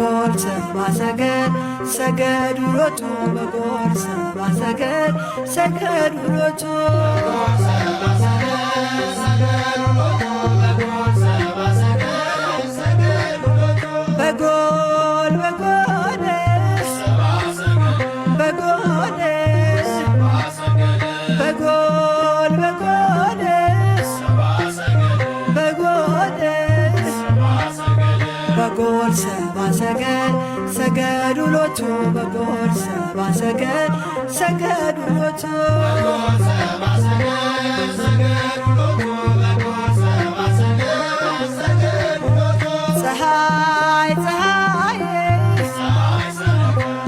በጎል ሰብአ ሰገል ሰገዱ ሎቱ በጎል ሰብአ ሰገል ሰገዱ ሎቱ በጎል በጎልስ በጎልስ በጎል በጎልስ በጎልስ በጎል ሰብአ ሰገል ሰገዱ ሎቱ በጎል ሰብአ ሰገል ሰገዱ ሎቱ ፀሐይ ፀሐይ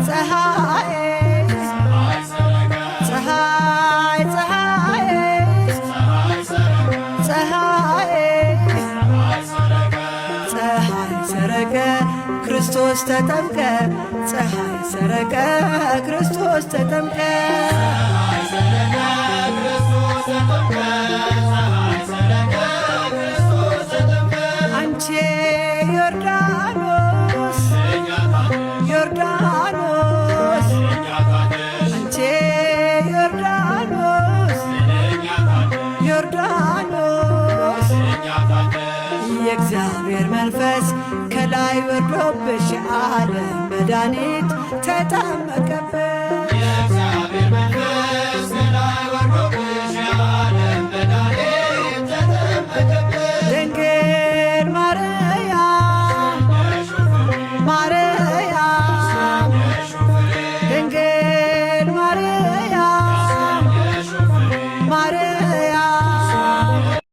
ፀሐይ ፀሐይ ፀሐይ ፀሐይ ሰረቀ ክርስቶስ ተጠምቀ ፀሐይ ሰረቀ ክርስቶስ ተጠምቀ አንቺ ዮርዳኖስ ዮርዳኖስ አንቺ ዮርዳኖስ ዮርዳኖስ የእግዚአብሔር መንፈስ ከላይ ወርዶብሽ ዓለም መድኃኒት ተጠመቀብሽ